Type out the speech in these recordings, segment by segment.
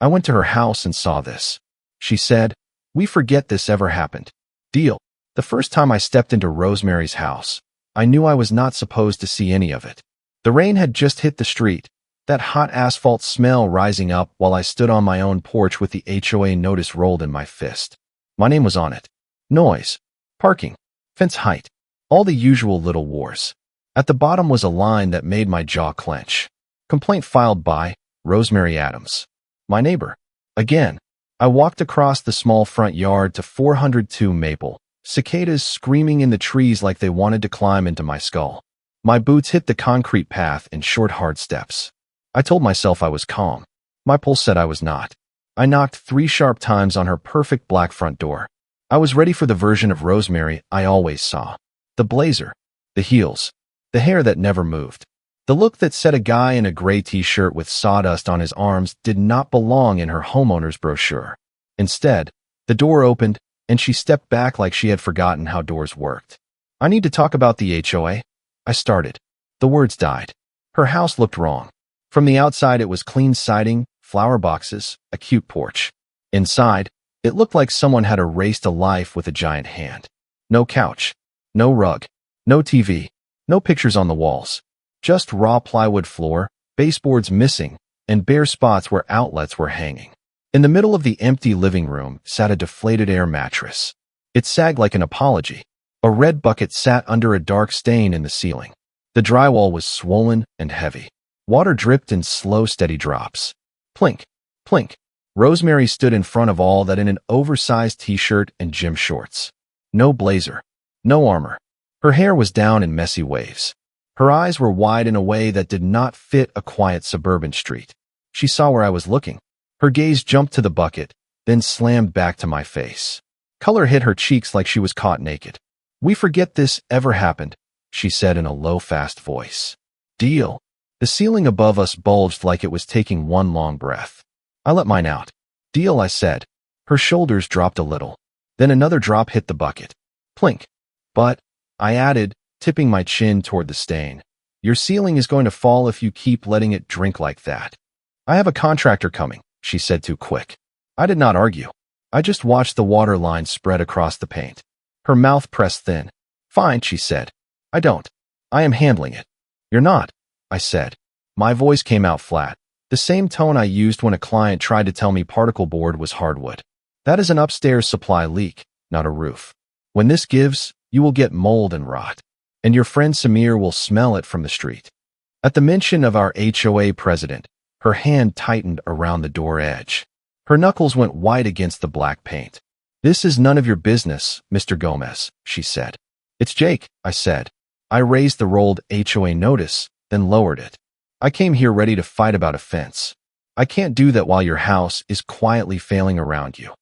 I went to her house and saw this. She said, "We forget this ever happened." Deal. The first time I stepped into Rosemary's house, I knew I was not supposed to see any of it. The rain had just hit the street, that hot asphalt smell rising up while I stood on my own porch with the HOA notice rolled in my fist. My name was on it. Noise. Parking. Fence height. All the usual little wars. At the bottom was a line that made my jaw clench. Complaint filed by Rosemary Adams, my neighbor. Again, I walked across the small front yard to 402 Maple, cicadas screaming in the trees like they wanted to climb into my skull. My boots hit the concrete path in short, hard steps. I told myself I was calm. My pulse said I was not. I knocked 3 sharp times on her perfect black front door. I was ready for the version of Rosemary I always saw. The blazer, the heels, the hair that never moved. The look that said a guy in a gray t-shirt with sawdust on his arms did not belong in her homeowner's brochure. Instead, the door opened, and she stepped back like she had forgotten how doors worked. "I need to talk about the HOA." I started. The words died. Her house looked wrong. From the outside, it was clean siding, flower boxes, a cute porch. Inside, it looked like someone had erased a life with a giant hand. No couch, no rug, no TV, no pictures on the walls. Just raw plywood floor, baseboards missing, and bare spots where outlets were hanging. In the middle of the empty living room sat a deflated air mattress. It sagged like an apology. A red bucket sat under a dark stain in the ceiling. The drywall was swollen and heavy. Water dripped in slow, steady drops. Plink, plink. Rosemary stood in front of all that in an oversized t-shirt and gym shorts. No blazer, no armor. Her hair was down in messy waves. Her eyes were wide in a way that did not fit a quiet suburban street. She saw where I was looking. Her gaze jumped to the bucket, then slammed back to my face. Color hit her cheeks like she was caught naked. "We forget this ever happened," she said in a low, fast voice. Deal. The ceiling above us bulged like it was taking one long breath. I let mine out. "Deal," I said. Her shoulders dropped a little. Then another drop hit the bucket. Plink. "But," I added, tipping my chin toward the stain, "your ceiling is going to fall if you keep letting it drink like that." "I have a contractor coming," she said too quick. I did not argue. I just watched the water line spread across the paint. Her mouth pressed thin. "Fine," she said. "I don't. I am handling it." "You're not," I said. My voice came out flat, the same tone I used when a client tried to tell me particle board was hardwood. "That is an upstairs supply leak, not a roof. When this gives, you will get mold and rot. And your friend Samir will smell it from the street." At the mention of our HOA president, her hand tightened around the door edge. Her knuckles went white against the black paint. "This is none of your business, Mr. Gomez," she said. "It's Jake," I said. I raised the rolled HOA notice, then lowered it. "I came here ready to fight about a fence. I can't do that while your house is quietly failing around you."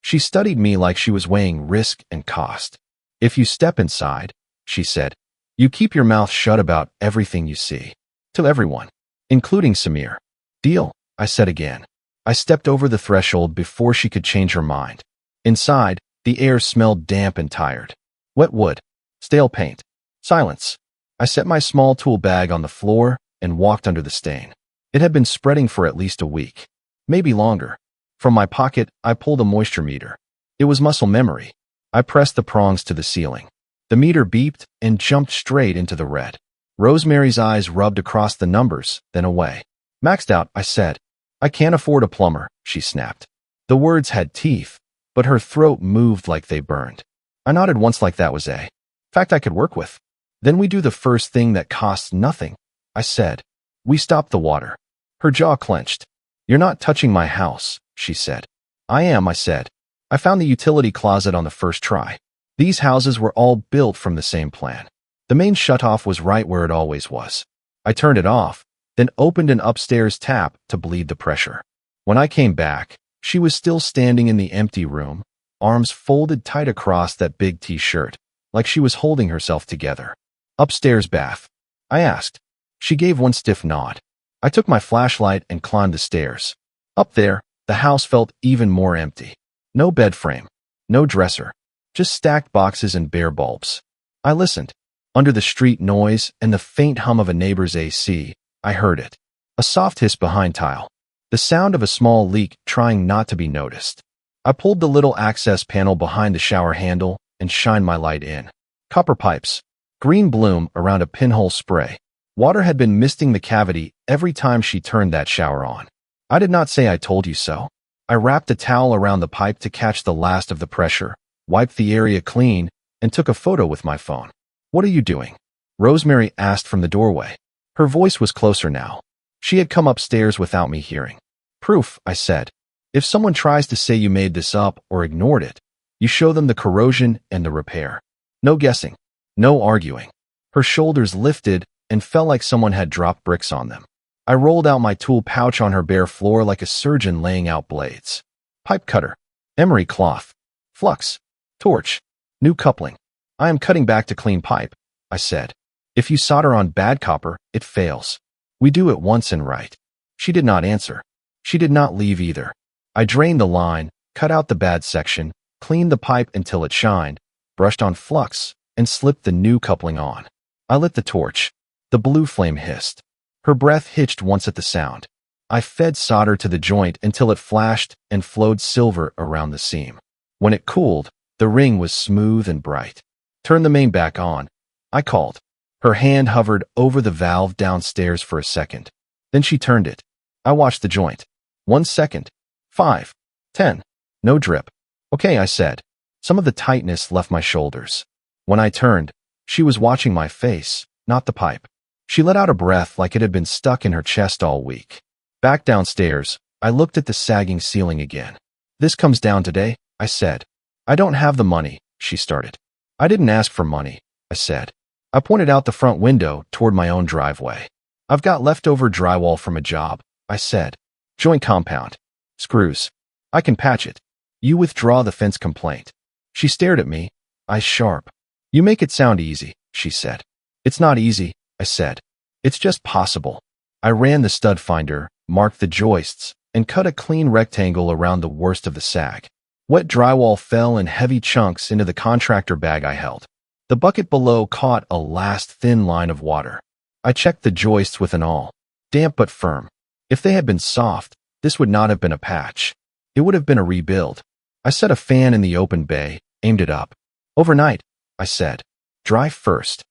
She studied me like she was weighing risk and cost. "If you step inside," she said, "you keep your mouth shut about everything you see. To everyone, including Samir." "Deal," I said again. I stepped over the threshold before she could change her mind. Inside, the air smelled damp and tired. Wet wood, stale paint, silence. I set my small tool bag on the floor and walked under the stain. It had been spreading for at least a week, maybe longer. From my pocket, I pulled a moisture meter. It was muscle memory. I pressed the prongs to the ceiling. The meter beeped and jumped straight into the red. Rosemary's eyes rubbed across the numbers, then away. "Maxed out," I said. "I can't afford a plumber," she snapped. The words had teeth, but her throat moved like they burned. I nodded once like that was a fact I could work with. "Then we do the first thing that costs nothing," I said. "We stop the water." Her jaw clenched. "You're not touching my house," she said. "I am," I said. "I found the utility closet on the first try." These houses were all built from the same plan. The main shutoff was right where it always was. I turned it off, then opened an upstairs tap to bleed the pressure. When I came back, she was still standing in the empty room, arms folded tight across that big t-shirt, like she was holding herself together. "Upstairs bath?" I asked. She gave one stiff nod. I took my flashlight and climbed the stairs. Up there, the house felt even more empty. No bed frame, no dresser, just stacked boxes and bare bulbs. I listened. Under the street noise and the faint hum of a neighbor's AC, I heard it. A soft hiss behind tile. The sound of a small leak trying not to be noticed. I pulled the little access panel behind the shower handle and shined my light in. Copper pipes. Green bloom around a pinhole spray. Water had been misting the cavity every time she turned that shower on. I did not say I told you so. I wrapped a towel around the pipe to catch the last of the pressure, wiped the area clean, and took a photo with my phone. What are you doing? Rosemary asked from the doorway. Her voice was closer now. She had come upstairs without me hearing. Proof, I said. If someone tries to say you made this up or ignored it, you show them the corrosion and the repair. No guessing. No arguing. Her shoulders lifted and felt like someone had dropped bricks on them. I rolled out my tool pouch on her bare floor like a surgeon laying out blades. Pipe cutter. Emery cloth. Flux. Torch. New coupling. I am cutting back to clean pipe, I said. If you solder on bad copper, it fails. We do it once and right. She did not answer. She did not leave either. I drained the line, cut out the bad section, cleaned the pipe until it shined, brushed on flux, and slipped the new coupling on. I lit the torch. The blue flame hissed. Her breath hitched once at the sound. I fed solder to the joint until it flashed and flowed silver around the seam. When it cooled, the ring was smooth and bright. Turn the main back on, I called. Her hand hovered over the valve downstairs for a second. Then she turned it. I watched the joint. 1 second. 5. 10. No drip. Okay, I said. Some of the tightness left my shoulders. When I turned, she was watching my face, not the pipe. She let out a breath like it had been stuck in her chest all week. Back downstairs, I looked at the sagging ceiling again. This comes down today, I said. I don't have the money, she started. I didn't ask for money, I said. I pointed out the front window toward my own driveway. I've got leftover drywall from a job, I said. Joint compound. Screws. I can patch it. You withdraw the fence complaint. She stared at me, eyes sharp. You make it sound easy, she said. It's not easy, I said. It's just possible. I ran the stud finder, marked the joists, and cut a clean rectangle around the worst of the sag. Wet drywall fell in heavy chunks into the contractor bag I held. The bucket below caught a last thin line of water. I checked the joists with an awl. Damp but firm. If they had been soft, this would not have been a patch. It would have been a rebuild. I set a fan in the open bay, aimed it up. Overnight, I said. Dry first.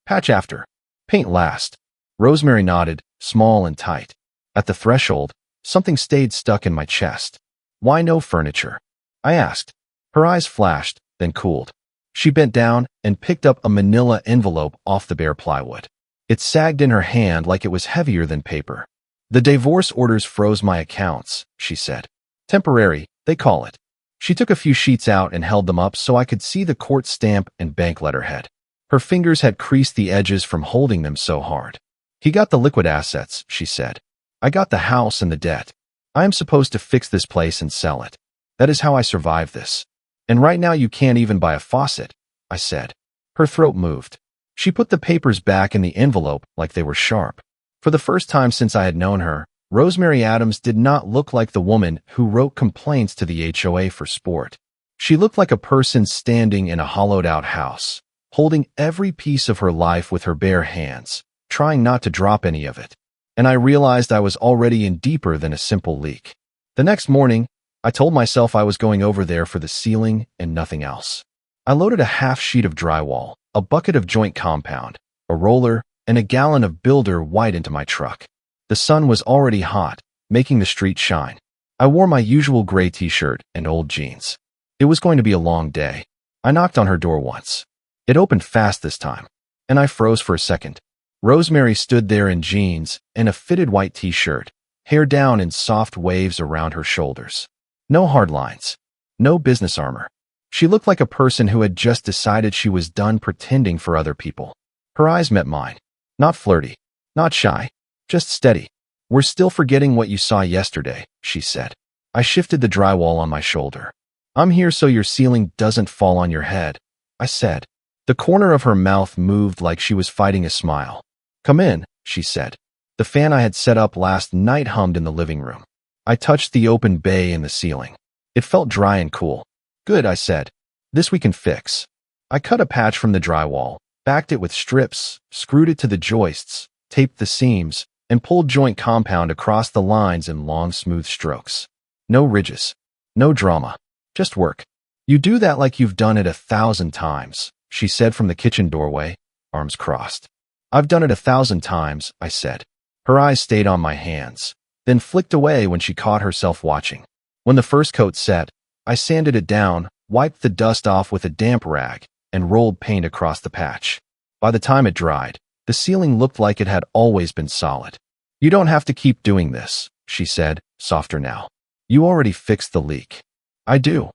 Patch after. Paint last. Rosemary nodded, small and tight. At the threshold, something stayed stuck in my chest. Why no furniture? I asked. Her eyes flashed, then cooled. She bent down and picked up a manila envelope off the bare plywood. It sagged in her hand like it was heavier than paper. The divorce orders froze my accounts, she said. Temporary, they call it. She took a few sheets out and held them up so I could see the court stamp and bank letterhead. Her fingers had creased the edges from holding them so hard. He got the liquid assets, she said. I got the house and the debt. I am supposed to fix this place and sell it. That is how I survive this. And right now you can't even buy a faucet, I said. Her throat moved. She put the papers back in the envelope like they were sharp. For the first time since I had known her, Rosemary Adams did not look like the woman who wrote complaints to the HOA for sport. She looked like a person standing in a hollowed-out house, holding every piece of her life with her bare hands, trying not to drop any of it. And I realized I was already in deeper than a simple leak. The next morning, I told myself I was going over there for the ceiling and nothing else. I loaded a half sheet of drywall, a bucket of joint compound, a roller, and a gallon of builder white into my truck. The sun was already hot, making the street shine. I wore my usual gray t-shirt and old jeans. It was going to be a long day. I knocked on her door once. It opened fast this time, and I froze for a second. Rosemary stood there in jeans and a fitted white t-shirt, hair down in soft waves around her shoulders. No hard lines. No business armor. She looked like a person who had just decided she was done pretending for other people. Her eyes met mine. Not flirty. Not shy. Just steady. We're still forgetting what you saw yesterday, she said. I shifted the drywall on my shoulder. I'm here so your ceiling doesn't fall on your head, I said. The corner of her mouth moved like she was fighting a smile. Come in, she said. The fan I had set up last night hummed in the living room. I touched the open bay in the ceiling. It felt dry and cool. Good, I said. This we can fix. I cut a patch from the drywall, backed it with strips, screwed it to the joists, taped the seams, and pulled joint compound across the lines in long, smooth strokes. No ridges. No drama. Just work. You do that like you've done it 1,000 times, she said from the kitchen doorway, arms crossed. I've done it 1,000 times, I said. Her eyes stayed on my hands, then flicked away when she caught herself watching. When the first coat set, I sanded it down, wiped the dust off with a damp rag, and rolled paint across the patch. By the time it dried, the ceiling looked like it had always been solid. You don't have to keep doing this, she said, softer now. You already fixed the leak. I do,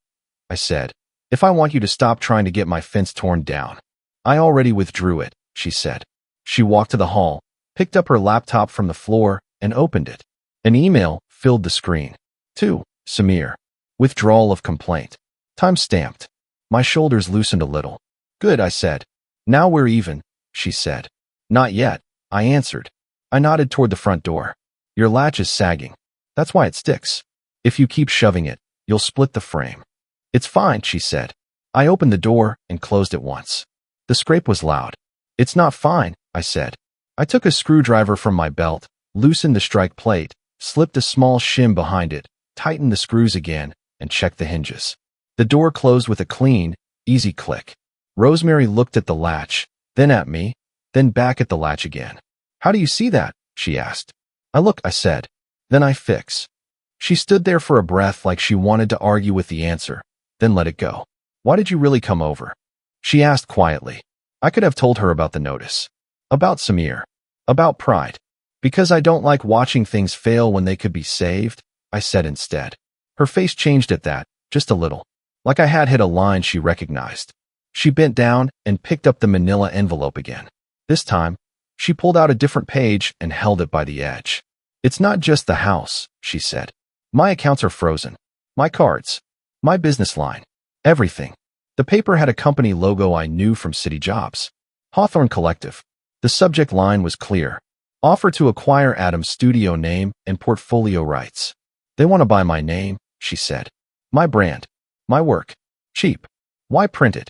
I said. If I want you to stop trying to get my fence torn down. I already withdrew it, she said. She walked to the hall, picked up her laptop from the floor, and opened it. An email filled the screen. To Samir. Withdrawal of complaint. Time stamped. My shoulders loosened a little. Good, I said. Now we're even, she said. Not yet, I answered. I nodded toward the front door. Your latch is sagging. That's why it sticks. If you keep shoving it, you'll split the frame. It's fine, she said. I opened the door and closed it once. The scrape was loud. It's not fine, I said. I took a screwdriver from my belt, loosened the strike plate, slipped a small shim behind it, tightened the screws again, and checked the hinges. The door closed with a clean, easy click. Rosemary looked at the latch, then at me, then back at the latch again. How do you see that? She asked. I look, I said. Then I fix. She stood there for a breath like she wanted to argue with the answer, then let it go. Why did you really come over? She asked quietly. I could have told her about the notice. About Samir. About pride. Because I don't like watching things fail when they could be saved, I said instead. Her face changed at that, just a little. Like I had hit a line she recognized. She bent down and picked up the manila envelope again. This time, she pulled out a different page and held it by the edge. It's not just the house, she said. My accounts are frozen. My cards. My business line. Everything. The paper had a company logo I knew from city jobs. Hawthorne Collective. The subject line was clear. Offer to acquire Adam's studio name and portfolio rights. They want to buy my name, she said. My brand. My work. Cheap. Why print it?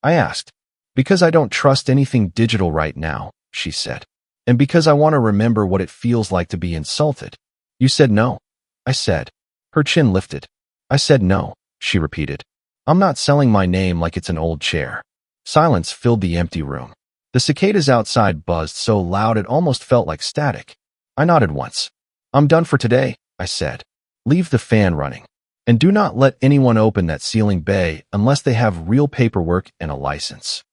I asked. Because I don't trust anything digital right now, she said. And because I want to remember what it feels like to be insulted. You said no. I said. Her chin lifted. I said no, she repeated. I'm not selling my name like it's an old chair. Silence filled the empty room. The cicadas outside buzzed so loud it almost felt like static. I nodded once. I'm done for today, I said. Leave the fan running. And do not let anyone open that ceiling bay unless they have real paperwork and a license.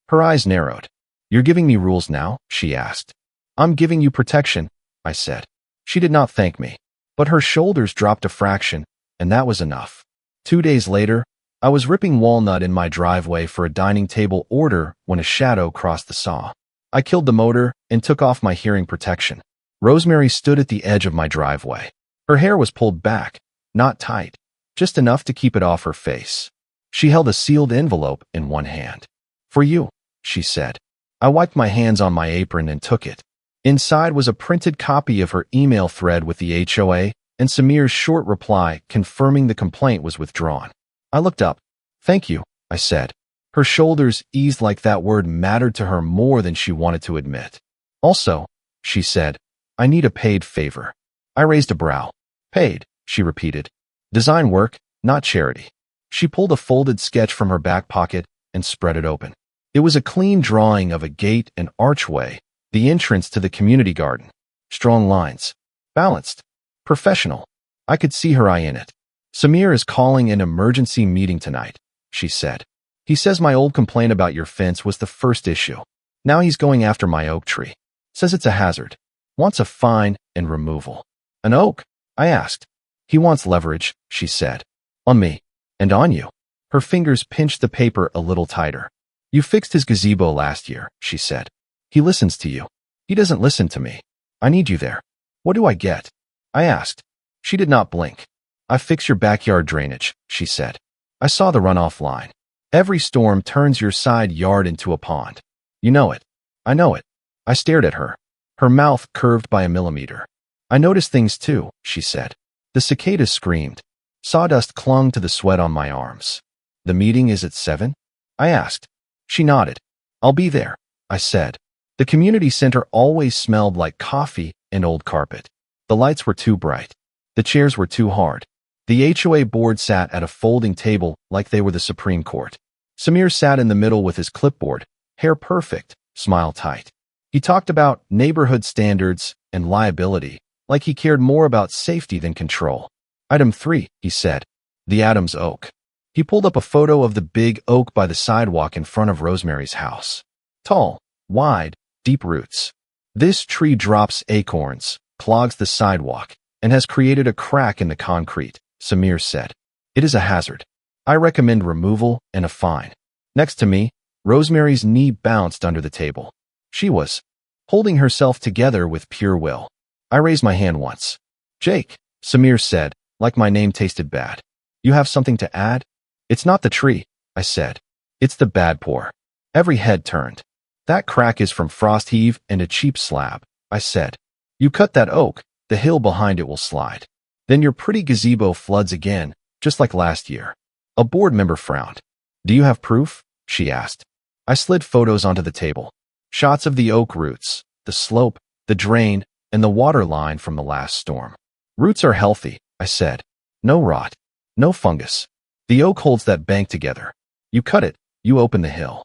Her eyes narrowed. You're giving me rules now? She asked. I'm giving you protection, I said. She did not thank me, but her shoulders dropped a fraction, and that was enough. 2 days later, I was ripping walnut in my driveway for a dining table order when a shadow crossed the saw. I killed the motor and took off my hearing protection. Rosemary stood at the edge of my driveway. Her hair was pulled back, not tight, just enough to keep it off her face. She held a sealed envelope in one hand. For you, she said. I wiped my hands on my apron and took it. Inside was a printed copy of her email thread with the HOA and Samir's short reply confirming the complaint was withdrawn. I looked up. Thank you, I said. Her shoulders eased like that word mattered to her more than she wanted to admit. Also, she said, I need a paid favor. I raised a brow. Paid, she repeated. Design work, not charity. She pulled a folded sketch from her back pocket and spread it open. It was a clean drawing of a gate and archway, the entrance to the community garden. Strong lines. Balanced. Professional. I could see her eye in it. Samir is calling an emergency meeting tonight, she said. He says my old complaint about your fence was the first issue. Now he's going after my oak tree. Says it's a hazard. Wants a fine and removal. An oak? I asked. He wants leverage, she said. On me. And on you. Her fingers pinched the paper a little tighter. You fixed his gazebo last year, she said. He listens to you. He doesn't listen to me. I need you there. What do I get? I asked. She did not blink. I fix your backyard drainage, she said. I saw the runoff line. Every storm turns your side yard into a pond. You know it. I know it. I stared at her. Her mouth curved by a millimeter. I noticed things too, she said. The cicadas screamed. Sawdust clung to the sweat on my arms. The meeting is at 7? I asked. She nodded. I'll be there, I said. The community center always smelled like coffee and old carpet. The lights were too bright. The chairs were too hard. The HOA board sat at a folding table like they were the Supreme Court. Samir sat in the middle with his clipboard, hair perfect, smile tight. He talked about neighborhood standards and liability, like he cared more about safety than control. Item 3, he said. The Adams oak. He pulled up a photo of the big oak by the sidewalk in front of Rosemary's house. Tall, wide, deep roots. This tree drops acorns, clogs the sidewalk, and has created a crack in the concrete, Samir said. It is a hazard. I recommend removal and a fine. Next to me, Rosemary's knee bounced under the table. She was holding herself together with pure will. I raised my hand once. Jake, Samir said, like my name tasted bad. You have something to add? It's not the tree, I said. It's the bad pour. Every head turned. That crack is from frost heave and a cheap slab, I said. You cut that oak, the hill behind it will slide. Then your pretty gazebo floods again, just like last year. A board member frowned. Do you have proof? She asked. I slid photos onto the table. Shots of the oak roots, the slope, the drain, and the water line from the last storm. Roots are healthy, I said. No rot. No fungus. The oak holds that bank together. You cut it, you open the hill.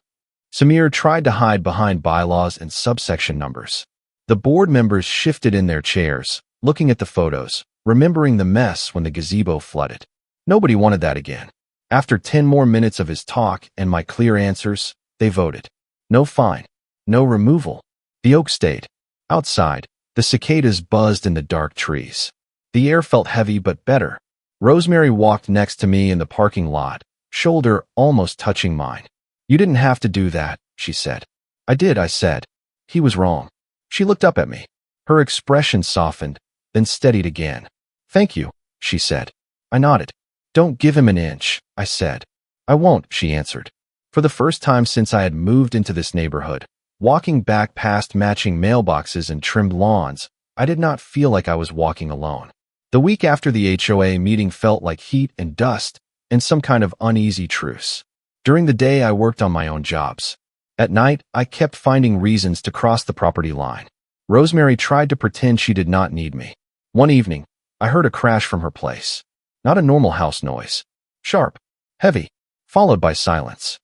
Samir tried to hide behind bylaws and subsection numbers. The board members shifted in their chairs, looking at the photos, remembering the mess when the gazebo flooded. Nobody wanted that again. After 10 more minutes of his talk and my clear answers, they voted. No fine. No removal. The oak stayed. Outside, the cicadas buzzed in the dark trees. The air felt heavy but better. Rosemary walked next to me in the parking lot, shoulder almost touching mine. You didn't have to do that, she said. I did, I said. He was wrong. She looked up at me. Her expression softened, then steadied again. Thank you, she said. I nodded. Don't give him an inch, I said. I won't, she answered. For the first time since I had moved into this neighborhood, walking back past matching mailboxes and trimmed lawns, I did not feel like I was walking alone. The week after the HOA meeting felt like heat and dust and some kind of uneasy truce. During the day, I worked on my own jobs. At night, I kept finding reasons to cross the property line. Rosemary tried to pretend she did not need me. One evening, I heard a crash from her place. Not a normal house noise. Sharp, heavy, followed by silence.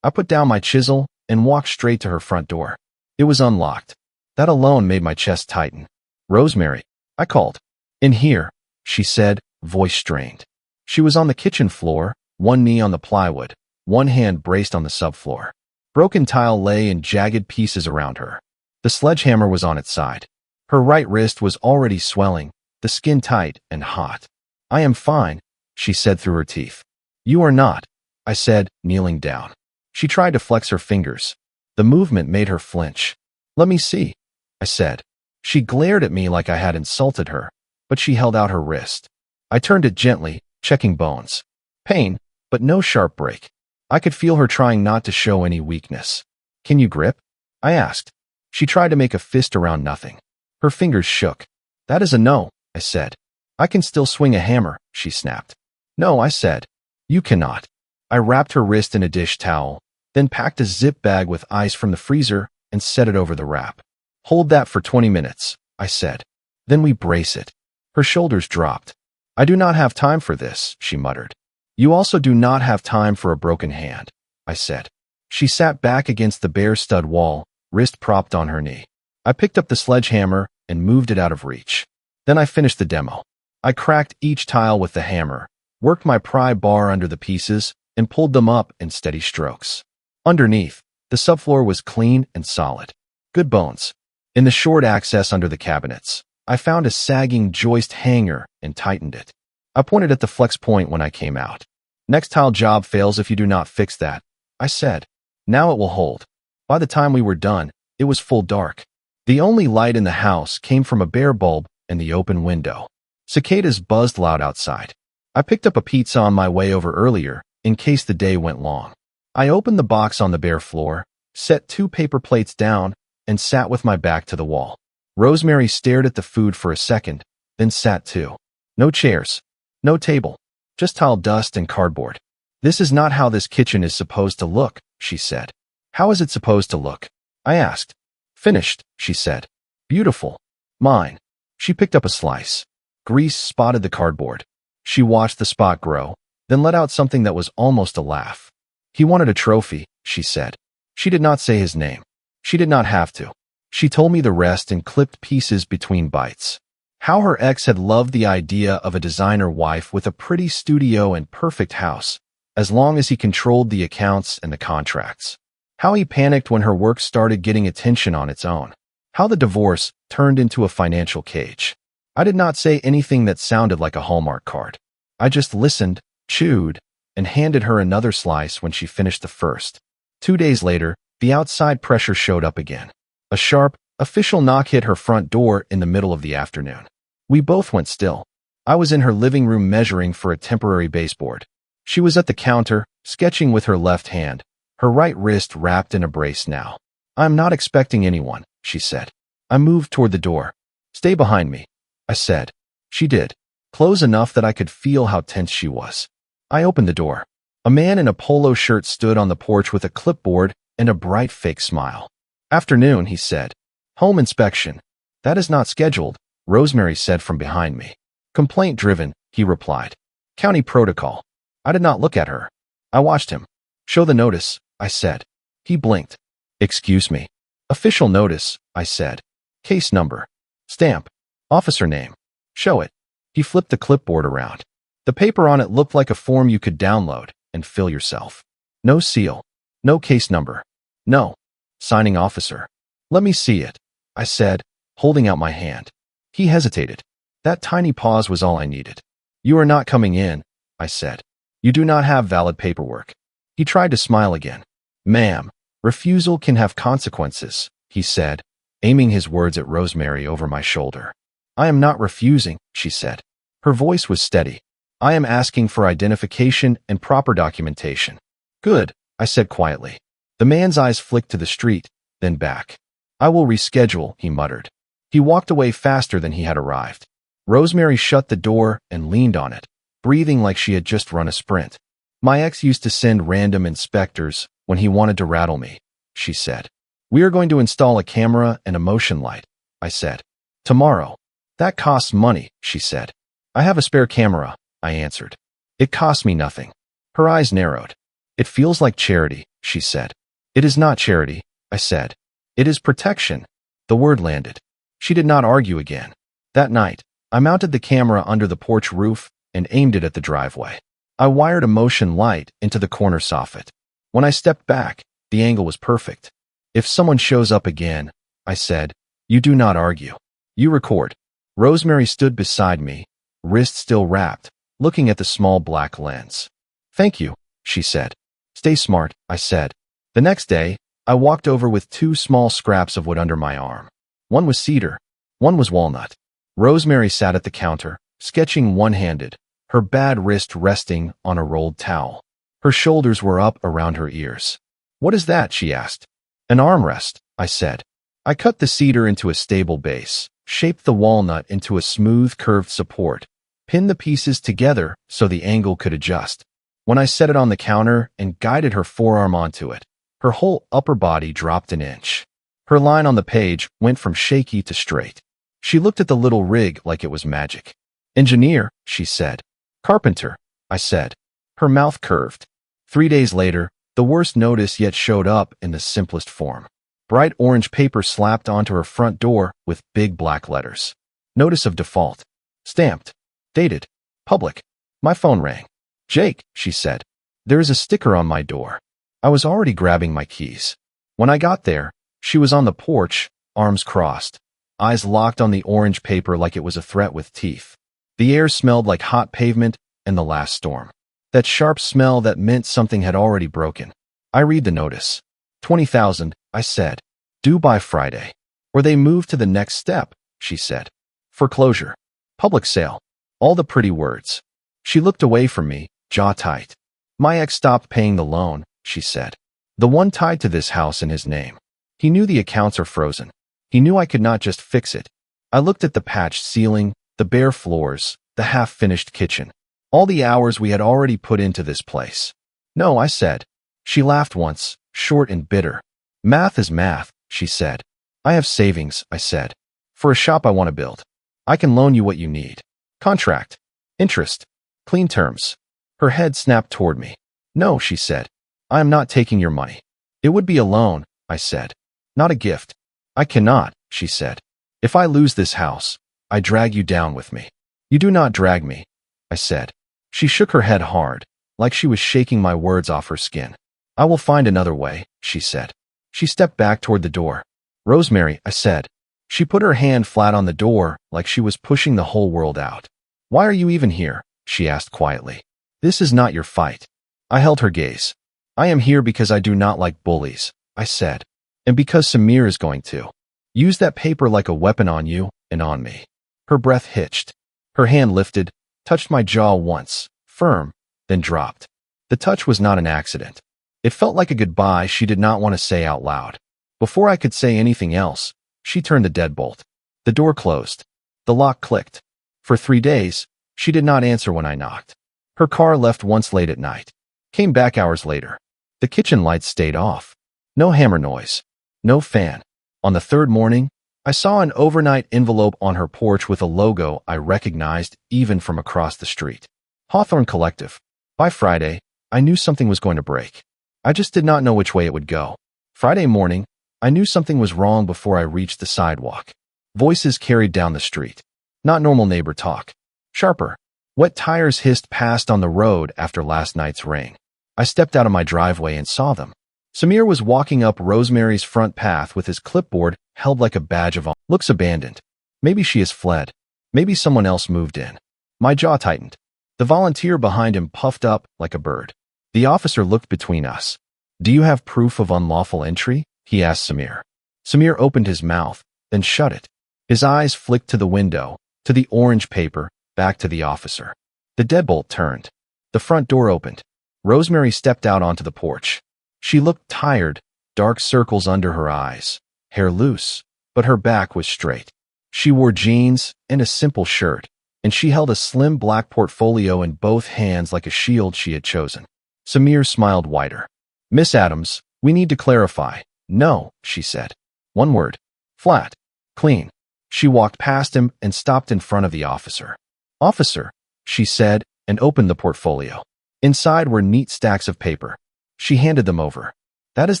I put down my chisel and walked straight to her front door. It was unlocked. That alone made my chest tighten. Rosemary, I called. In here, she said, voice strained. She was on the kitchen floor, one knee on the plywood, one hand braced on the subfloor. Broken tile lay in jagged pieces around her. The sledgehammer was on its side. Her right wrist was already swelling, the skin tight and hot. I am fine, she said through her teeth. You are not, I said, kneeling down. She tried to flex her fingers. The movement made her flinch. Let me see, I said. She glared at me like I had insulted her, but she held out her wrist. I turned it gently, checking bones. Pain, but no sharp break. I could feel her trying not to show any weakness. Can you grip? I asked. She tried to make a fist around nothing. Her fingers shook. That is a no, I said. I can still swing a hammer, she snapped. No, I said. You cannot. I wrapped her wrist in a dish towel, then packed a zip bag with ice from the freezer and set it over the wrap. Hold that for 20 minutes, I said. Then we brace it. Her shoulders dropped. I do not have time for this, she muttered. You also do not have time for a broken hand, I said. She sat back against the bare stud wall, wrist propped on her knee. I picked up the sledgehammer and moved it out of reach. Then I finished the demo. I cracked each tile with the hammer, worked my pry bar under the pieces, and pulled them up in steady strokes. Underneath, the subfloor was clean and solid. Good bones. In the short access under the cabinets, I found a sagging joist hanger and tightened it. I pointed at the flex point when I came out. Next tile job fails if you do not fix that, I said. Now it will hold. By the time we were done, it was full dark. The only light in the house came from a bare bulb and the open window. Cicadas buzzed loud outside. I picked up a pizza on my way over earlier, in case the day went long. I opened the box on the bare floor, set 2 paper plates down, and sat with my back to the wall. Rosemary stared at the food for a second, then sat too. No chairs. No table. Just tile dust and cardboard. This is not how this kitchen is supposed to look, she said. How is it supposed to look? I asked. Finished, she said. Beautiful. Mine. She picked up a slice. Grease spotted the cardboard. She watched the spot grow, then let out something that was almost a laugh. He wanted a trophy, she said. She did not say his name. She did not have to. She told me the rest in clipped pieces between bites. How her ex had loved the idea of a designer wife with a pretty studio and perfect house, as long as he controlled the accounts and the contracts. How he panicked when her work started getting attention on its own. How the divorce turned into a financial cage. I did not say anything that sounded like a Hallmark card. I just listened, chewed, and handed her another slice when she finished the first. 2 days later, the outside pressure showed up again. A sharp, official knock hit her front door in the middle of the afternoon. We both went still. I was in her living room measuring for a temporary baseboard. She was at the counter, sketching with her left hand, her right wrist wrapped in a brace now. "I'm not expecting anyone," she said. I moved toward the door. "Stay behind me," I said. She did. Close enough that I could feel how tense she was. I opened the door. A man in a polo shirt stood on the porch with a clipboard and a bright fake smile. "Afternoon," he said. "Home inspection." "That is not scheduled," Rosemary said from behind me. "Complaint-driven," he replied. "County protocol." I did not look at her. I watched him. "Show the notice," I said. He blinked. "Excuse me." "Official notice," I said. "Case number." "Stamp." "Officer name." "Show it." He flipped the clipboard around. The paper on it looked like a form you could download and fill yourself. No seal. No case number. No. Signing officer. "Let me see it," I said, holding out my hand. He hesitated. That tiny pause was all I needed. "You are not coming in," I said. "You do not have valid paperwork." He tried to smile again. "Ma'am, refusal can have consequences," he said, aiming his words at Rosemary over my shoulder. "I am not refusing," she said. Her voice was steady. "I am asking for identification and proper documentation." "Good," I said quietly. The man's eyes flicked to the street, then back. "I will reschedule," he muttered. He walked away faster than he had arrived. Rosemary shut the door and leaned on it, breathing like she had just run a sprint. "My ex used to send random inspectors when he wanted to rattle me," she said. "We are going to install a camera and a motion light," I said. "Tomorrow." "That costs money," she said. "I have a spare camera," I answered. "It costs me nothing." Her eyes narrowed. "It feels like charity," she said. "It is not charity," I said. "It is protection." The word landed. She did not argue again. That night, I mounted the camera under the porch roof and aimed it at the driveway. I wired a motion light into the corner soffit. When I stepped back, the angle was perfect. "If someone shows up again," I said, "you do not argue. You record." Rosemary stood beside me, wrist still wrapped, looking at the small black lens. "Thank you," she said. "Stay smart," I said. The next day, I walked over with 2 small scraps of wood under my arm. One was cedar, one was walnut. Rosemary sat at the counter, sketching one-handed, her bad wrist resting on a rolled towel. Her shoulders were up around her ears. "What is that?" she asked. "An armrest," I said. I cut the cedar into a stable base, shaped the walnut into a smooth, curved support, pinned the pieces together so the angle could adjust. When I set it on the counter and guided her forearm onto it, her whole upper body dropped an inch. Her line on the page went from shaky to straight. She looked at the little rig like it was magic. "Engineer," she said. "Carpenter," I said. Her mouth curved. 3 days later, the worst notice yet showed up in the simplest form. Bright orange paper slapped onto her front door with big black letters. "Notice of default." Stamped. Dated. Public. My phone rang. "Jake," she said. "There is a sticker on my door." I was already grabbing my keys. When I got there, she was on the porch, arms crossed, eyes locked on the orange paper like it was a threat with teeth. The air smelled like hot pavement and the last storm. That sharp smell that meant something had already broken. I read the notice. 20,000, I said. Due by Friday. Or they move to the next step, she said. Foreclosure. Public sale. All the pretty words. She looked away from me, jaw tight. My ex stopped paying the loan, she said. The one tied to this house in his name. He knew the accounts are frozen. He knew I could not just fix it. I looked at the patched ceiling, the bare floors, the half-finished kitchen. All the hours we had already put into this place. No, I said. She laughed once, short and bitter. Math is math, she said. I have savings, I said. For a shop I want to build. I can loan you what you need. Contract. Interest. Clean terms. Her head snapped toward me. No, she said. I am not taking your money. It would be a loan, I said. Not a gift. I cannot, she said. If I lose this house, I drag you down with me. You do not drag me, I said. She shook her head hard, like she was shaking my words off her skin. I will find another way, she said. She stepped back toward the door. Rosemary, I said. She put her hand flat on the door, like she was pushing the whole world out. Why are you even here? She asked quietly. This is not your fight. I held her gaze. I am here because I do not like bullies, I said. And because Samir is going to use that paper like a weapon on you and on me. Her breath hitched. Her hand lifted, touched my jaw once, firm, then dropped. The touch was not an accident. It felt like a goodbye she did not want to say out loud. Before I could say anything else, she turned the deadbolt. The door closed. The lock clicked. For 3 days, she did not answer when I knocked. Her car left once late at night. Came back hours later. The kitchen lights stayed off. No hammer noise. No fan. On the 3rd morning, I saw an overnight envelope on her porch with a logo I recognized even from across the street. Hawthorne Collective. By Friday, I knew something was going to break. I just did not know which way it would go. Friday morning, I knew something was wrong before I reached the sidewalk. Voices carried down the street. Not normal neighbor talk. Sharper. Wet tires hissed past on the road after last night's rain. I stepped out of my driveway and saw them. Samir was walking up Rosemary's front path with his clipboard held like a badge of honor. Looks abandoned. Maybe she has fled. Maybe someone else moved in. My jaw tightened. The volunteer behind him puffed up like a bird. The officer looked between us. Do you have proof of unlawful entry? He asked Samir. Samir opened his mouth, then shut it. His eyes flicked to the window, to the orange paper, back to the officer. The deadbolt turned. The front door opened. Rosemary stepped out onto the porch. She looked tired, dark circles under her eyes, hair loose, but her back was straight. She wore jeans and a simple shirt, and she held a slim black portfolio in both hands like a shield she had chosen. Samir smiled wider. Miss Adams, we need to clarify. No, she said. One word. Flat. Clean. She walked past him and stopped in front of the officer. Officer, she said, and opened the portfolio. Inside were neat stacks of paper. She handed them over. That is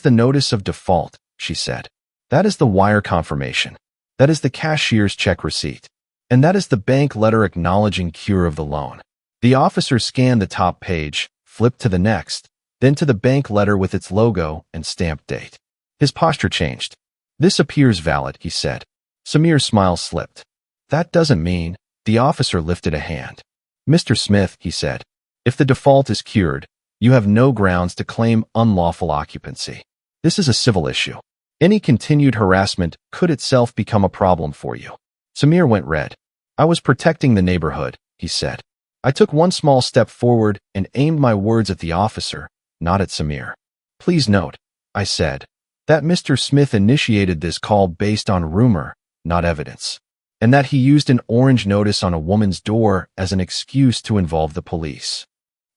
the notice of default, she said. That is the wire confirmation. That is the cashier's check receipt. And that is the bank letter acknowledging cure of the loan. The officer scanned the top page, flipped to the next, then to the bank letter with its logo and stamped date. His posture changed. This appears valid, he said. Samir's smile slipped. That doesn't mean. The officer lifted a hand. Mr. Smith, he said, if the default is cured, you have no grounds to claim unlawful occupancy. This is a civil issue. Any continued harassment could itself become a problem for you. Samir went red. I was protecting the neighborhood, he said. I took one small step forward and aimed my words at the officer, not at Samir. Please note, I said, that Mr. Smith initiated this call based on rumor, not evidence, and that he used an orange notice on a woman's door as an excuse to involve the police.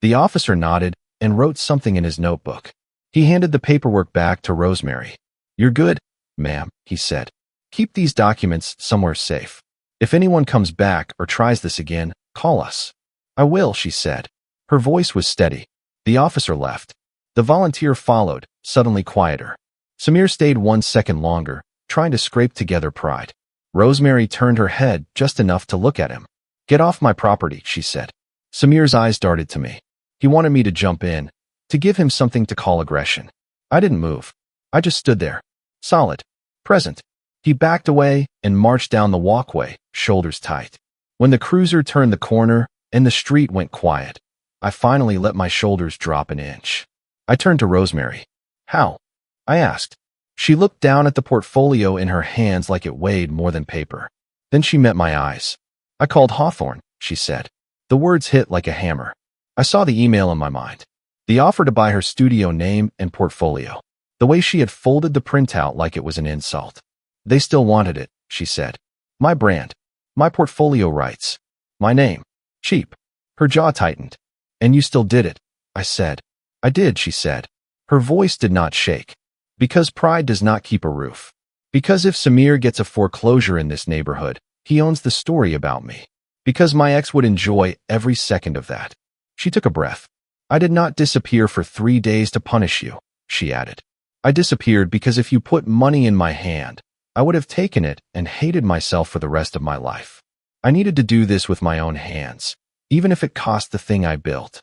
The officer nodded and wrote something in his notebook. He handed the paperwork back to Rosemary. You're good, ma'am, he said. Keep these documents somewhere safe. If anyone comes back or tries this again, call us. I will, she said. Her voice was steady. The officer left. The volunteer followed, suddenly quieter. Samir stayed 1 second longer, trying to scrape together pride. Rosemary turned her head just enough to look at him. Get off my property, she said. Samir's eyes darted to me. He wanted me to jump in, to give him something to call aggression. I didn't move. I just stood there. Solid. Present. He backed away and marched down the walkway, shoulders tight. When the cruiser turned the corner and the street went quiet, I finally let my shoulders drop an inch. I turned to Rosemary. How? I asked. She looked down at the portfolio in her hands like it weighed more than paper. Then she met my eyes. I called Hawthorne, she said. The words hit like a hammer. I saw the email in my mind. The offer to buy her studio name and portfolio. The way she had folded the printout like it was an insult. They still wanted it, she said. My brand. My portfolio rights. My name. Cheap. Her jaw tightened. And you still did it, I said. I did, she said. Her voice did not shake. Because pride does not keep a roof. Because if Samir gets a foreclosure in this neighborhood, He owns the story about me. Because my ex would enjoy every second of that. She took a breath. I did not disappear for 3 days to punish you, she added. I disappeared because if you put money in my hand, I would have taken it and hated myself for the rest of my life. I needed to do this with my own hands, even if it cost the thing I built.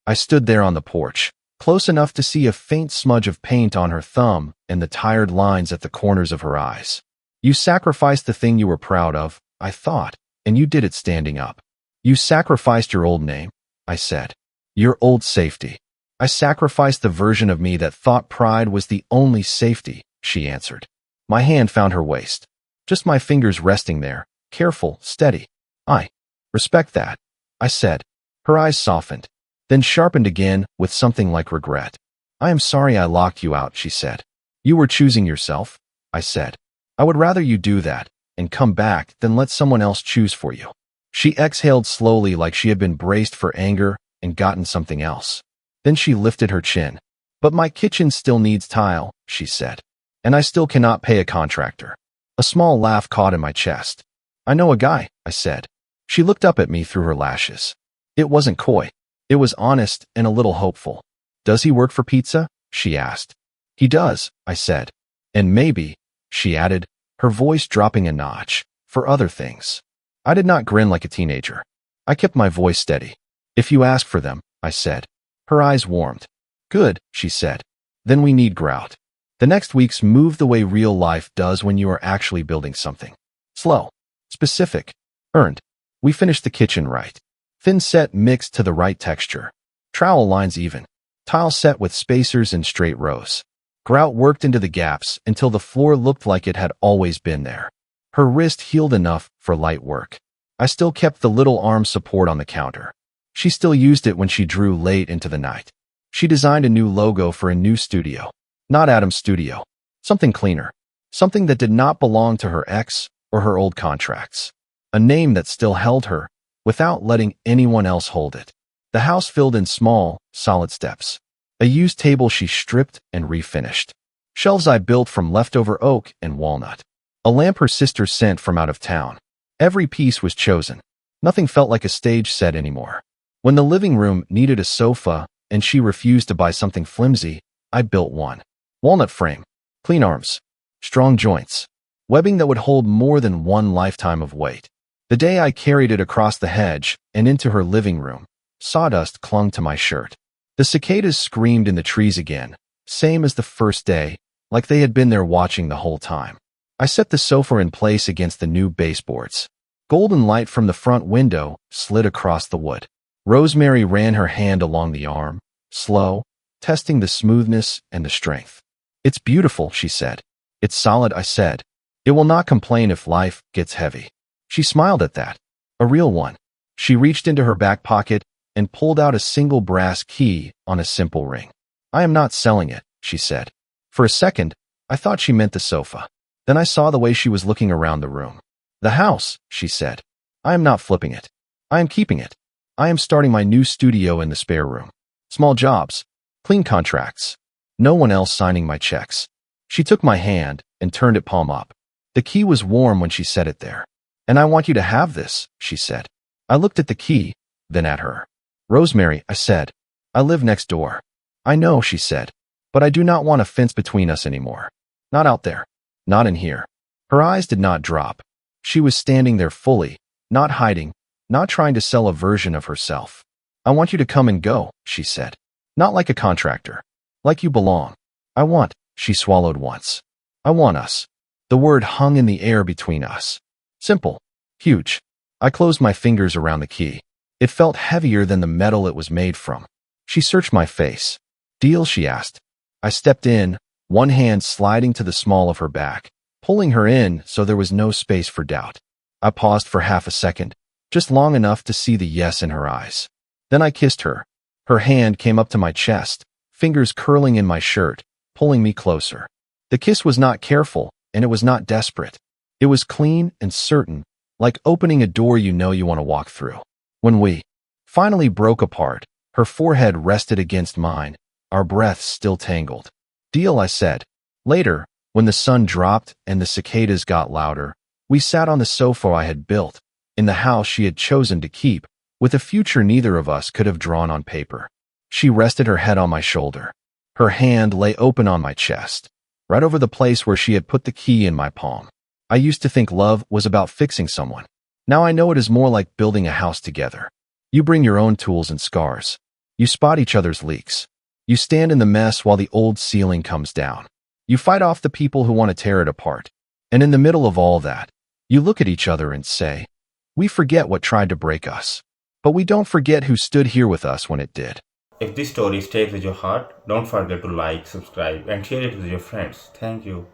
I stood there on the porch, close enough to see a faint smudge of paint on her thumb and the tired lines at the corners of her eyes. You sacrificed the thing you were proud of, I thought, and you did it standing up. You sacrificed your old name, I said. Your old safety. I sacrificed the version of me that thought pride was the only safety, she answered. My hand found her waist. Just my fingers resting there, careful, steady. I respect that, I said. Her eyes softened, then sharpened again with something like regret. I am sorry I locked you out, she said. You were choosing yourself, I said. I would rather you do that and come back than let someone else choose for you. She exhaled slowly like she had been braced for anger and gotten something else. Then she lifted her chin. But my kitchen still needs tile, she said. And I still cannot pay a contractor. A small laugh caught in my chest. I know a guy, I said. She looked up at me through her lashes. It wasn't coy. It was honest and a little hopeful. Does he work for pizza? She asked. He does, I said. And maybe, she added, her voice dropping a notch, for other things. I did not grin like a teenager. I kept my voice steady. If you ask for them, I said. Her eyes warmed. Good, she said. Then we need grout. The next weeks move the way real life does when you are actually building something. Slow. Specific. Earned. We finished the kitchen right. Thin set mixed to the right texture. Trowel lines even. Tile set with spacers in straight rows. Grout worked into the gaps until the floor looked like it had always been there. Her wrist healed enough for light work. I still kept the little arm support on the counter. She still used it when she drew late into the night. She designed a new logo for a new studio. Not Adam's studio. Something cleaner. Something that did not belong to her ex or her old contracts. A name that still held her, without letting anyone else hold it. The house filled in small, solid steps. A used table she stripped and refinished. Shelves I built from leftover oak and walnut. A lamp her sister sent from out of town. Every piece was chosen. Nothing felt like a stage set anymore. When the living room needed a sofa and she refused to buy something flimsy, I built one. Walnut frame, clean arms, strong joints, webbing that would hold more than one lifetime of weight. The day I carried it across the hedge and into her living room, sawdust clung to my shirt. The cicadas screamed in the trees again, same as the first day, like they had been there watching the whole time. I set the sofa in place against the new baseboards. Golden light from the front window slid across the wood. Rosemary ran her hand along the arm, slow, testing the smoothness and the strength. It's beautiful, she said. It's solid, I said. It will not complain if life gets heavy. She smiled at that. A real one. She reached into her back pocket and pulled out a single brass key on a simple ring. I am not selling it, she said. For a second, I thought she meant the sofa. Then I saw the way she was looking around the room. The house, she said. I am not flipping it. I am keeping it. I am starting my new studio in the spare room. Small jobs. Clean contracts. No one else signing my checks. She took my hand and turned it palm up. The key was warm when she set it there. And I want you to have this, she said. I looked at the key, then at her. Rosemary, I said. I live next door. I know, she said. But I do not want a fence between us anymore. Not out there. Not in here. Her eyes did not drop. She was standing there fully, not hiding, not trying to sell a version of herself. I want you to come and go, she said. Not like a contractor. Like you belong. I want, she swallowed once. I want us. The word hung in the air between us. Simple. Huge. I closed my fingers around the key. It felt heavier than the metal it was made from. She searched my face. Deal, she asked. I stepped in, one hand sliding to the small of her back, pulling her in so there was no space for doubt. I paused for half a second, just long enough to see the yes in her eyes. Then I kissed her. Her hand came up to my chest, fingers curling in my shirt, pulling me closer. The kiss was not careful, and it was not desperate. It was clean and certain, like opening a door you know you want to walk through. When we finally broke apart, her forehead rested against mine, our breaths still tangled. Deal, I said. Later, when the sun dropped and the cicadas got louder, We sat on the sofa I had built, in the house she had chosen to keep, with a future neither of us could have drawn on paper. She rested her head on my shoulder. Her hand lay open on my chest, right over the place where she had put the key in my palm. I used to think love was about fixing someone. Now I know it is more like building a house together. You bring your own tools and scars. You spot each other's leaks. You stand in the mess while the old ceiling comes down. You fight off the people who want to tear it apart. And in the middle of all that, you look at each other and say, we forget what tried to break us. But we don't forget who stood here with us when it did. If this story stays with your heart, don't forget to like, subscribe, and share it with your friends. Thank you.